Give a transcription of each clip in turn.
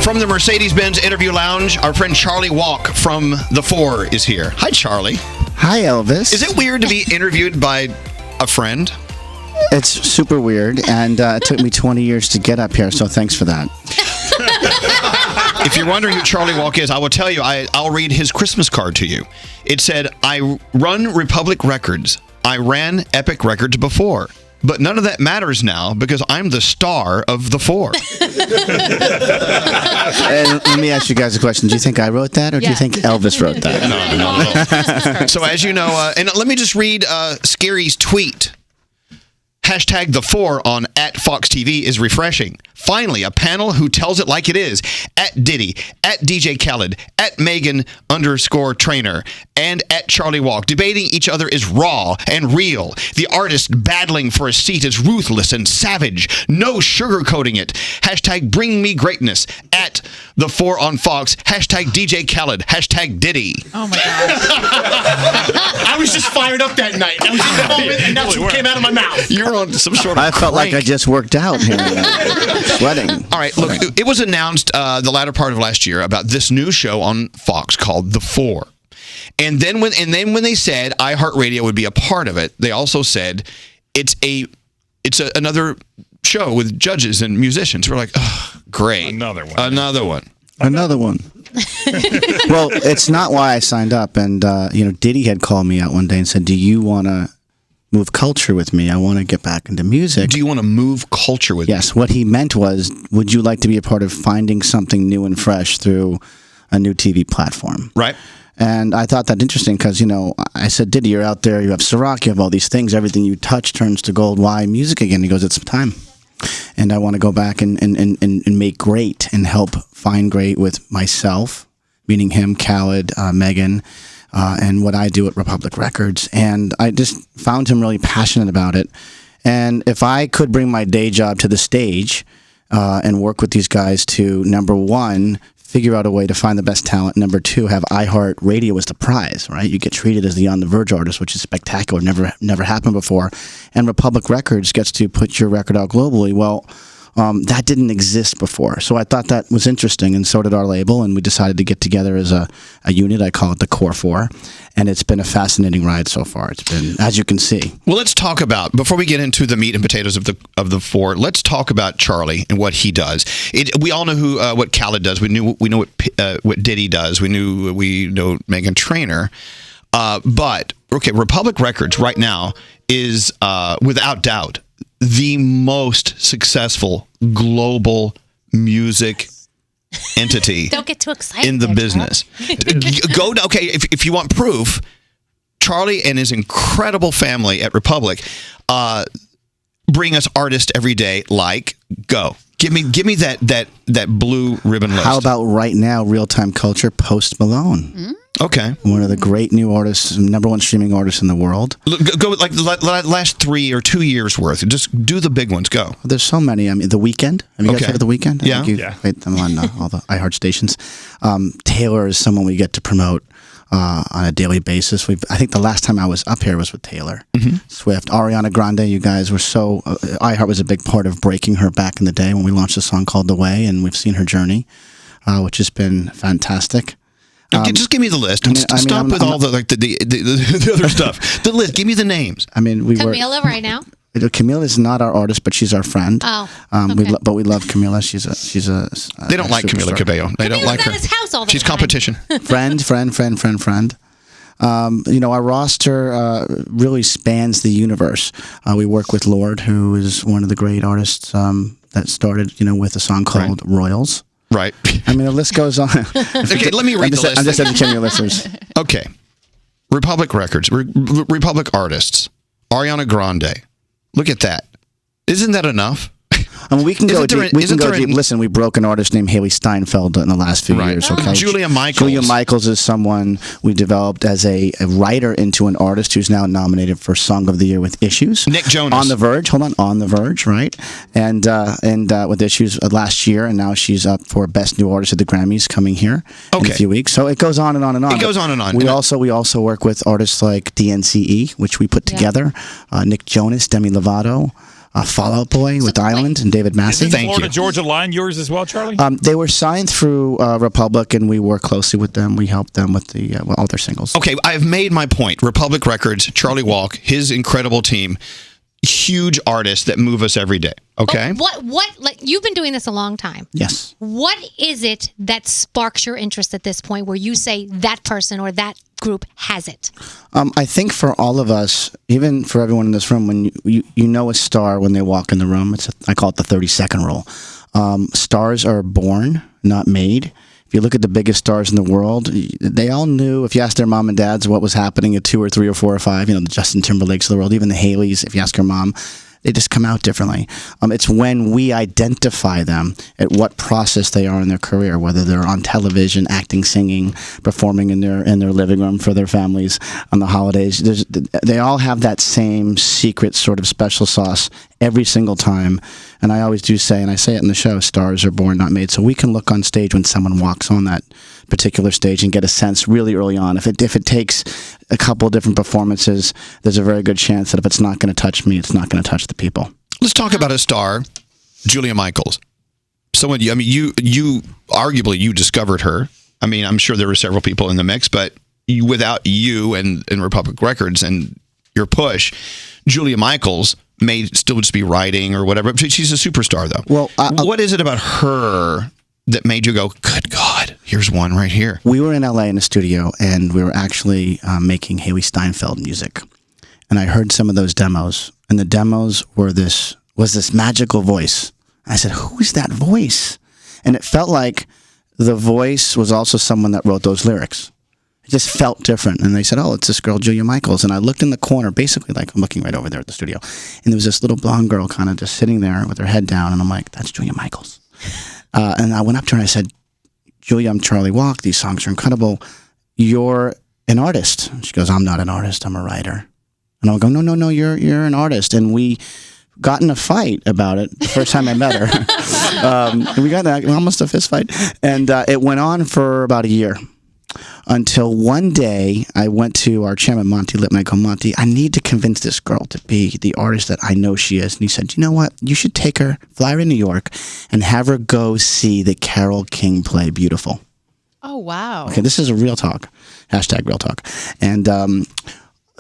From the Mercedes-Benz Interview Lounge, our friend Charlie Walk from The Four is here. Hi, Charlie. Hi, Elvis. Is it weird to be interviewed by a friend? It's super weird, and it took me 20 years to get up here, so thanks for that. If you're wondering who Charlie Walk is, I will tell you, I'll read his Christmas card to you. It said, I run Republic Records. I ran Epic Records before. But none of that matters now because I'm the star of The Four. And let me ask you guys a question. Do you think I wrote that, or do you think Elvis wrote that? No. So as you know, and let me just read Scary's tweet. Hashtag The Four on @FoxTV is refreshing. Finally, a panel who tells it like it is. @Diddy, @DJ Khaled, @Megan_trainer, and @Charlie Walk. Debating each other is raw and real. The artist battling for a seat is ruthless and savage. No sugarcoating it. Hashtag bring me greatness. @The Four on Fox. Hashtag DJ Khaled. Hashtag Diddy. Oh my God. I was just fired up that night. I was in the moment, and that's what came out of my mouth. You're on some sort of I felt like I just worked out here. Sweating. All right, look, it was announced the latter part of last year about this new show on Fox called The Four. And then when they said iHeartRadio would be a part of it, they also said it's another show with judges and musicians. We're like, oh, great. Another one. Well, it's not why I signed up. And, Diddy had called me out one day and said, do you want to move culture with me? I want to get back into music. Do you want to move culture with me? Yes. What he meant was, would you like to be a part of finding something new and fresh through a new TV platform? Right. And I thought that interesting because, I said, Diddy, you're out there, you have Ciroc, you have all these things, everything you touch turns to gold. Why music again? He goes, it's time. And I want to go back and make great and help find great with myself, meaning him, Khaled, Megan, and what I do at Republic Records. And I just found him really passionate about it. And if I could bring my day job to the stage and work with these guys to, number one, figure out a way to find the best talent. Number two, have iHeartRadio as the prize, right? You get treated as the On the Verge artist, which is spectacular, never happened before. And Republic Records gets to put your record out globally. Well, that didn't exist before. So I thought that was interesting, and so did our label, and we decided to get together as a unit. I call it the Core Four, and it's been a fascinating ride so far. It's been, as you can see. Well, let's talk about, before we get into the meat and potatoes of the Four, let's talk about Charlie and what he does. We all know what Khaled does. We know what Diddy does. We know Megan Trainor. But okay, Republic Records right now is without doubt the most successful global music entity. Don't get too excited in the business. If you want proof, Charlie and his incredible family at Republic bring us artists every day. Give me that blue ribbon list. How about right now, real time culture, Post Malone? Mm-hmm. Okay. One of the great new artists, number one streaming artist in the world. Go like the last 3 or 2 years worth. Just do the big ones. Go. There's so many. I mean, The Weeknd. Have you guys heard of The Weeknd? Yeah. You've played them on all the iHeart stations. Taylor is someone we get to promote on a daily basis. I think the last time I was up here was with Taylor Swift. Ariana Grande, you guys were so... iHeart was a big part of breaking her back in the day when we launched a song called The Way, and we've seen her journey, which has been fantastic. Just give me the list and stop with all the other stuff. The list. Give me the names. I mean, Camila right now. Camila is not our artist, but she's our friend. Oh, okay. But we love Camila. She's a. They don't like Camila Cabello. They don't like her. His house all the She's time. competition. friend. Our roster really spans the universe. We work with Lorde, who is one of the great artists that started, with a song called Royals. Right. I mean, the list goes on. Okay, let me read the list. I'm just educating your listeners. Okay. Republic Records, Republic artists, Ariana Grande. Look at that. Isn't that enough? I mean, we can go deep. Listen, we broke an artist named Haley Steinfeld in the last few years. Okay, Julia Michaels. Julia Michaels is someone we developed as a writer into an artist who's now nominated for Song of the Year with Issues. Nick Jonas. On the Verge. Hold on the Verge, right? And with Issues last year, and now she's up for Best New Artist at the Grammys coming here in a few weeks. So it goes on and on and on. It goes on and on. We also work with artists like DNCE, which we put together. Nick Jonas, Demi Lovato. Fall Out Boy with Island and David Massey. Is the Thank Florida you. Georgia line yours as well, Charlie? They were signed through Republic, and we work closely with them. We help them with all their singles. Okay, I've made my point. Republic Records, Charlie Walk, his incredible team, huge artists that move us every day. Okay? What like you've been doing this a long time. Yes. What is it that sparks your interest at this point where you say that person or that group has it? I think for all of us, even for everyone in this room, when you know a star when they walk in the room, I call it the 30-second rule. Stars are born, not made. If you look at the biggest stars in the world, they all knew, if you ask their mom and dads what was happening at 2 or 3 or 4 or 5, the Justin Timberlakes of the world, even the Haleys, if you ask your mom, they just come out differently. It's when we identify them at what process they are in their career, whether they're on television, acting, singing, performing in their living room for their families on the holidays. They all have that same secret sort of special sauce every single time. And I always do say, and I say it in the show, stars are born, not made. So we can look on stage when someone walks on that particular stage and get a sense really early on. If it takes a couple different performances, there's a very good chance that if it's not going to touch me, it's not going to touch the people. Let's talk about a star, Julia Michaels. Someone, you arguably you discovered her. I mean, I'm sure there were several people in the mix, but without you and Republic Records and your push, Julia Michaels may still just be writing or whatever. She's a superstar, though. Well, what is it about her that made you go, good God, here's one right here? We were in LA in a studio, and we were actually making Haley Steinfeld music. And I heard some of those demos, and the demos was this magical voice. And I said, who is that voice? And it felt like the voice was also someone that wrote those lyrics. It just felt different. And they said, oh, it's this girl, Julia Michaels. And I looked in the corner, basically like I'm looking right over there at the studio. And there was this little blonde girl kind of just sitting there with her head down. And I'm like, that's Julia Michaels. And I went up to her and I said, Julia, I'm Charlie Walk. These songs are incredible. You're an artist. And she goes, I'm not an artist. I'm a writer. And I'll go, no, you're an artist. And we got in a fight about it the first time I met her. We got in almost a fist fight. And it went on for about a year. Until one day, I went to our chairman, Monty Lipman. I go, Monty, I need to convince this girl to be the artist that I know she is. And he said, you know what? You should take her, fly her to New York, and have her go see the Carole King play Beautiful. Oh, wow. Okay, this is a real talk. Hashtag real talk. And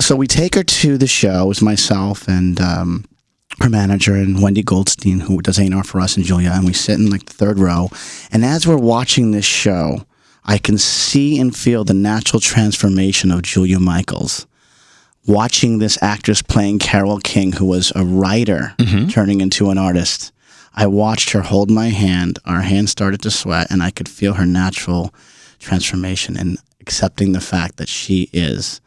so we take her to the show. It was myself and her manager and Wendy Goldstein, who does A&R for us, and Julia. And we sit in like the third row. And as we're watching this show, I can see and feel the natural transformation of Julia Michaels. Watching this actress playing Carole King, who was a writer, turning into an artist. I watched her hold my hand. Our hands started to sweat, and I could feel her natural transformation and accepting the fact that she is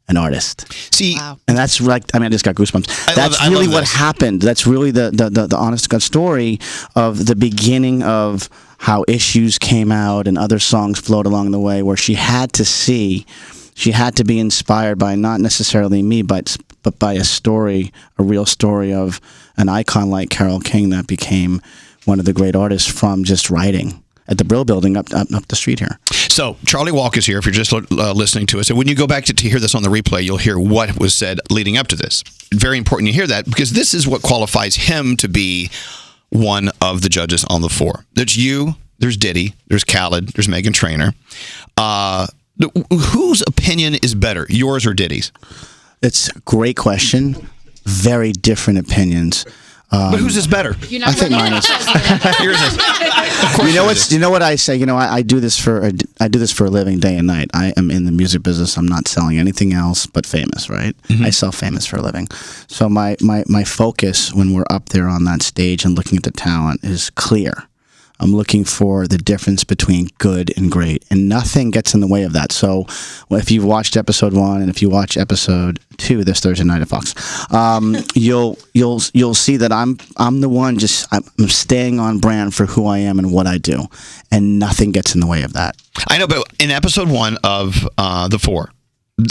an artist. See, Wow. And that's like, I just got goosebumps. That's I really love what this. happened. That's really the honest to God story of the beginning of how Issues came out and other songs flowed along the way, where she had to be inspired by not necessarily me, but by a story, a real story of an icon like Carole King that became one of the great artists from just writing at the Brill Building up the street here. So Charlie Walk is here. If you're just listening to us, and when you go back to hear this on the replay, you'll hear what was said leading up to this. Very important you hear that, because this is what qualifies him to be one of the judges on the 4. There's you, there's Diddy, there's Khaled, there's Meghan Trainor. Whose opinion is better, yours or Diddy's? It's a great question. Very different opinions. But whose is better? I think mine is. Yours is. Of course You know what I say. I do this for a living, day and night. I am in the music business. I'm not selling anything else but famous, right? I sell famous for a living. So my focus when we're up there on that stage and looking at the talent is clear. I'm looking for the difference between good and great, and nothing gets in the way of that. So if you've watched episode 1 and if you watch episode 2 this Thursday night at Fox, you'll see that I'm the one I'm staying on brand for who I am and what I do, and nothing gets in the way of that. I know, but in episode 1 of the 4,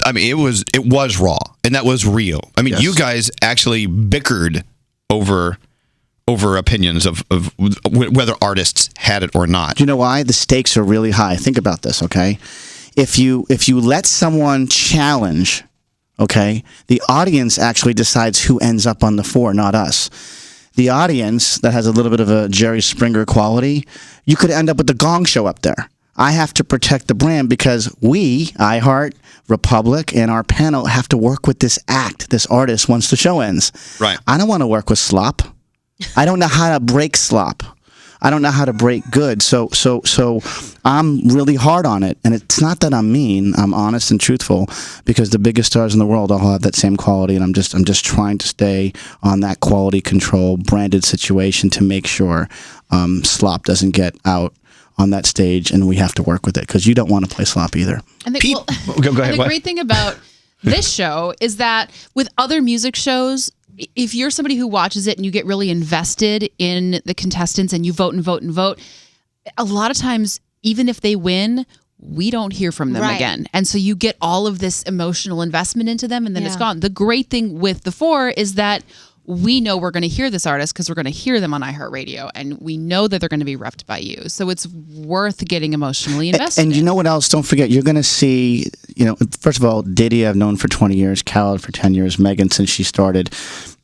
I mean, it was raw, and that was real. I mean, Yes. You guys actually bickered over opinions of whether artists had it or not. Do you know why? The stakes are really high. Think about this, okay? If you let someone challenge, okay, the audience actually decides who ends up on the 4, not us. the audience that has a little bit of a Jerry Springer quality, you could end up with the Gong Show up there. I have to protect the brand because we, iHeart, Republic, and our panel have to work with this act, this artist, once the show ends. Right. I don't want to work with slop. I don't know how to break slop. I don't know how to break good. So I'm really hard on it. And it's not that I'm mean. I'm honest and truthful because the biggest stars in the world all have that same quality. And I'm just trying to stay on that quality control branded situation to make sure slop doesn't get out on that stage, and we have to work with it because you don't want to play slop either. And Go ahead. the What? great thing about this show is that with other music shows, if you're somebody who watches it and you get really invested in the contestants and you vote and vote and vote, a lot of times, even if they win, we don't hear from them Right. again. And so you get all of this emotional investment into them and then it's Yeah. gone. The great thing with the four is that we know we're going to hear this artist because we're going to hear them on iHeartRadio, and we know that they're going to be repped by you. So it's worth getting emotionally invested And you in. know what else? Don't forget, you're going to see, first of all, Diddy I've known for 20 years, Khaled for 10 years, Megan since she started.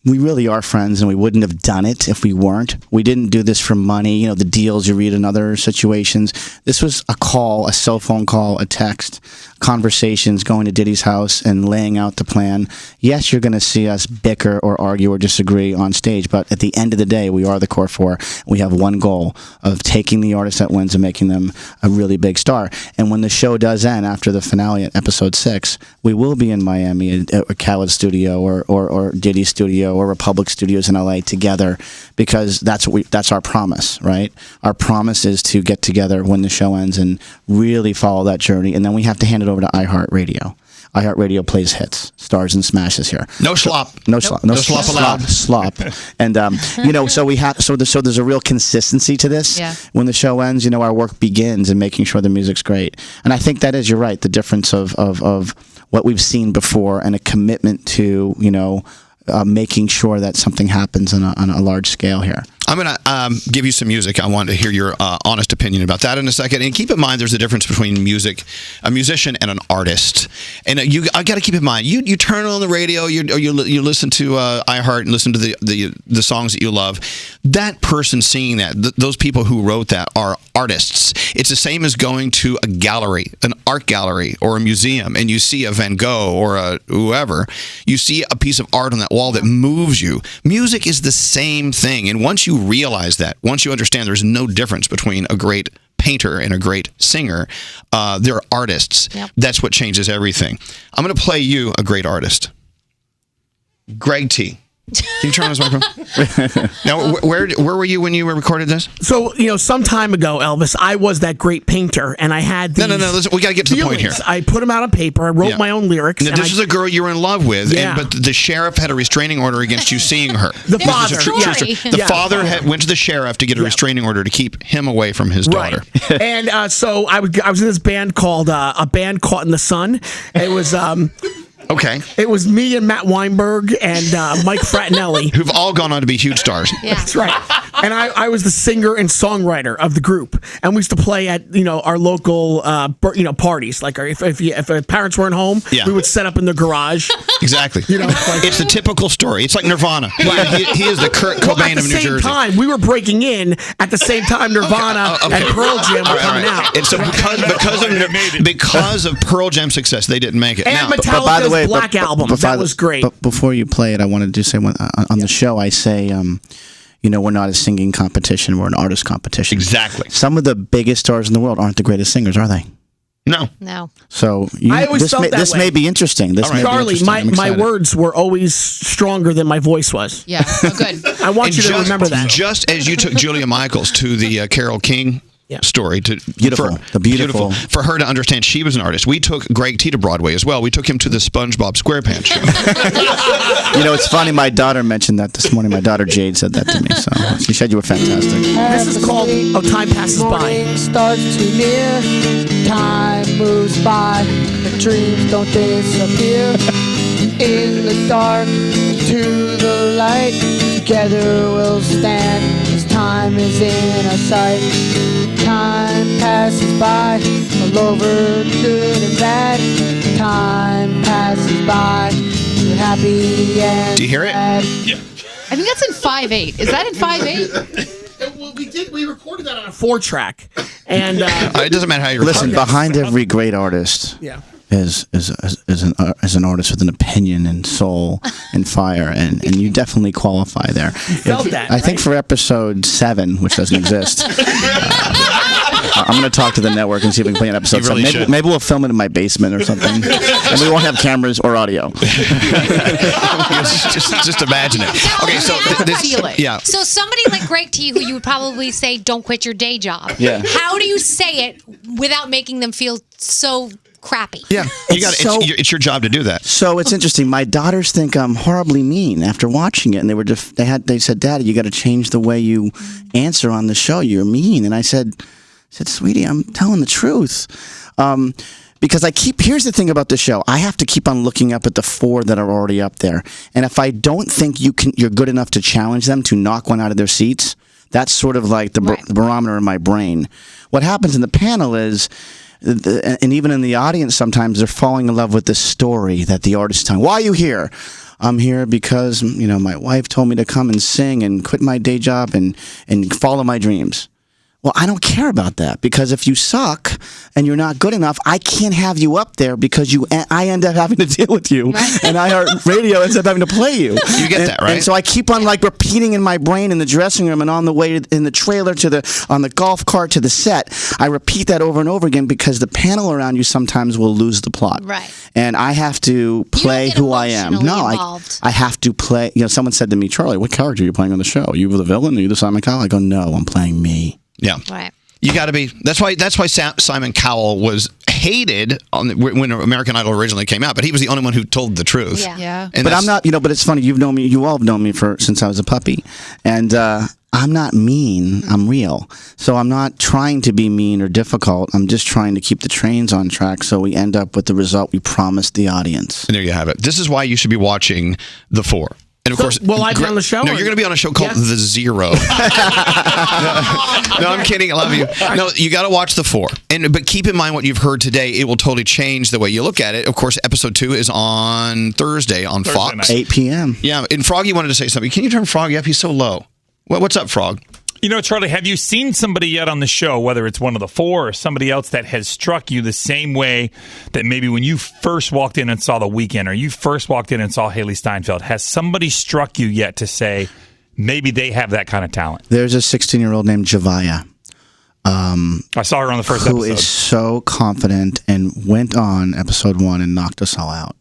We really are friends, and we wouldn't have done it if we weren't. We didn't do this for money, the deals you read in other situations. This was a call, a cell phone call, a text, conversations, going to Diddy's house and laying out the plan. Yes, you're going to see us bicker or argue or disagree on stage, but at the end of the day, we are the core four. We have one goal of taking the artist that wins and making them a really big star. And when the show does end after the finale at episode 6, we will be in Miami at Khaled studio or Diddy's studio or Republic Studios in LA together because that's our promise, right? Our promise is to get together when the show ends and really follow that journey, and then we have to hand it over to iHeartRadio. iHeartRadio plays hits, stars and smashes here. No slop. No slop. No slop allowed. Slop. And so there's a real consistency to this. Yeah. When the show ends, our work begins in making sure the music's great. And I think that is, you're right, the difference of what we've seen before and a commitment to making sure that something happens on a large scale here. I'm going to give you some music. I want to hear your honest opinion about that in a second. And keep in mind, there's a difference between a musician and an artist. And I got to keep in mind, you turn on the radio, you listen to iHeart and listen to the songs that you love. That person singing that, those people who wrote that are artists. It's the same as going to a gallery, an art gallery or a museum, and you see a Van Gogh or a whoever. You see a piece of art on that wall that moves you. Music is the same thing. And once you realize that, once you understand there's no difference between a great painter and a great singer, they're artists. Yep. That's what changes everything. I'm going to play you a great artist. Greg T. Can you turn on his microphone? Now, where were you when you recorded this? So, some time ago, Elvis, I was that great painter, and I had these No. Listen, we got to get to the point here. feelings. I put them out on paper. I wrote Yeah. my own lyrics. Now, and this is a girl you were in love with, Yeah. but the sheriff had a restraining order against you seeing her. The This is a father, true yeah. story. Yeah. The father went to the sheriff to get a restraining order to keep him away from his daughter. Right. And so I was in this band called A Band Caught in the Sun. It was Okay. it was me and Matt Weinberg and Mike Frattinelli. Who've all gone on to be huge stars. Yeah. That's right. And I was the singer and songwriter of the group, and we used to play at our local parties. Like if our parents weren't home, Yeah. we would set up in the garage. Exactly. Like, It's the typical story. It's like Nirvana. He is the Kurt well, Cobain at the of New same Jersey. time, we were breaking in at the same time Nirvana Okay. and Pearl Jam were All right, coming all right. out. And so because of Pearl Jam's success, they didn't make it. And Now, Metallica's Black Album. That was great. But before you play it, I wanted to say on the show, I say, we're not a singing competition. We're an artist competition. Exactly. Some of the biggest stars in the world aren't the greatest singers, are they? No. No. So I always felt that this way. may be interesting. This may be Charlie, interesting. I'm my excited. words were always stronger than my voice was. Yeah. Oh, good. I want And you to remember that. Just as you took Julia Michaels to the Carole King story, Beautiful. for her to understand she was an artist, we took Greg T to Broadway as well. We took him to the SpongeBob SquarePants show. It's funny. My daughter mentioned that this morning. My daughter Jade said that to me. So she said you were fantastic. This is called Oh Time Passes By. Morning starts to near, time moves by, the dreams don't disappear. In the dark to the light, together we'll stand, as time is in our sight. Time passes by, all over good and bad. Time passes by, we're happy and Do you hear it? sad. I think That's in 5/8. Is that in 5/8? Well, we recorded that on a 4-track, and It doesn't matter how you Listen, record it. behind every great artist yeah. is an artist with an opinion and soul and fire, and you definitely qualify there. felt that, I think for episode 7, which doesn't exist, I'm going to talk to the network and see if we can play an episode. You really 7. should. Maybe we'll film it in my basement or something, and we won't have cameras or audio. just imagine it. Okay, so feel it. yeah. So somebody like Greg T, who you would probably say, "Don't quit your day job." Yeah. How do you say it without making them feel so crappy? Yeah, you got so- it's your job to do that. So it's interesting. My daughters think I'm horribly mean after watching it, and they said, "Daddy, you got to change the way you answer on the show. You're mean." And I said, "Sweetie, I'm telling the truth." Because here's the thing about the show. I have to keep on looking up at the 4 that are already up there. And if I don't think you're good enough to challenge them to knock one out of their seats, that's sort of like the barometer in my brain. What happens in the panel is, and even in the audience sometimes, they're falling in love with the story that the artist is telling. Why are you here? I'm here because, my wife told me to come and sing and quit my day job and follow my dreams. Well, I don't care about that, because if you suck and you're not good enough, I can't have you up there because I end up having to deal with you, and iHeartRadio ends up having to play you. You get that, right? And so I keep on repeating in my brain in the dressing room and on the way in the trailer on the golf cart to the set. I repeat that over and over again because the panel around you sometimes will lose the plot. Right. And I have to play get who I am. emotionally No, involved. I have to play. Someone said to me, "Charlie, what character are you playing on the show? Are you the villain? Are you the Simon Cowell?" I go, "No, I'm playing me." Yeah. Right. You got to be. That's why Simon Cowell was hated when American Idol originally came out, but he was the only one who told the truth. Yeah. Yeah. And But I'm not, but it's funny. You've known me. You all have known me since I was a puppy, and I'm not mean. I'm real. So I'm not trying to be mean or difficult. I'm just trying to keep the trains on track so we end up with the result we promised the audience. And there you have it. This is why you should be watching The 4. And of course, will I be on the show? No, or- you're going to be on a show called Yeah. The Zero. no, I'm kidding. I love you. No, you got to watch The 4. But keep in mind what you've heard today. It will totally change the way you look at it. Of course, episode 2 is on Thursday on Fox. night. 8 p.m. Yeah, and Froggy wanted to say something. Can you turn Froggy up? He's so low. What's up, Frog? Charlie, have you seen somebody yet on the show, whether it's one of the 4 or somebody else, that has struck you the same way that maybe when you first walked in and saw The Weeknd, or you first walked in and saw Haley Steinfeld? Has somebody struck you yet to say maybe they have that kind of talent? There's a 16-year-old named Javaya. I saw her on the first who episode. is so confident and went on episode 1 and knocked us all out.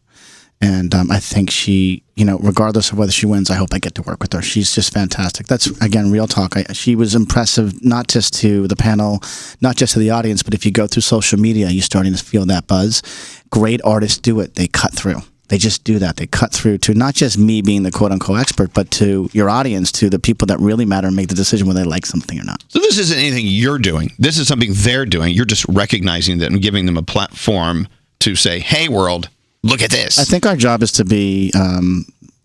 And I think she, regardless of whether she wins, I hope I get to work with her. She's just fantastic. That's, again, real talk. She was impressive, not just to the panel, not just to the audience, but if you go through social media, you're starting to feel that buzz. Great artists do it. They cut through. They just do that. They cut through to not just me being the quote-unquote expert, but to your audience, to the people that really matter and make the decision whether they like something or not. So this isn't anything you're doing. This is something they're doing. You're just recognizing that and giving them a platform to say, hey, world, look at this. I think our job is to be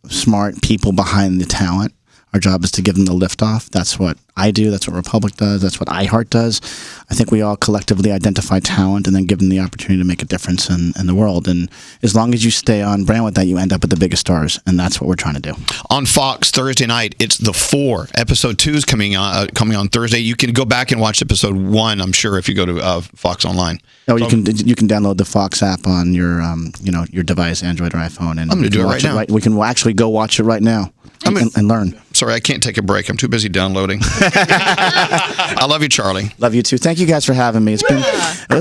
smart people behind the talent. Our job is to give them the lift off. That's what I do. That's what Republic does. That's what iHeart does. I think we all collectively identify talent and then give them the opportunity to make a difference in the world. And as long as you stay on brand with that, you end up with the biggest stars. And that's what we're trying to do. On Fox Thursday night, it's The 4. Episode 2 is coming on Thursday. You can go back and watch episode 1, I'm sure, if you go to Fox Online. Oh, you can download the Fox app on your your device, Android or iPhone, and I'm going to do it right now. We can actually go watch it right now and learn. Sorry, I can't take a break. I'm too busy downloading. I love you, Charlie. Love you too. Thank you guys for having me. It's been.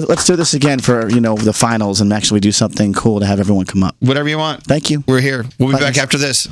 Let's do this again for the finals and actually do something cool to have everyone come up. Whatever you want. Thank you. We're here. We'll be Bye. back after this.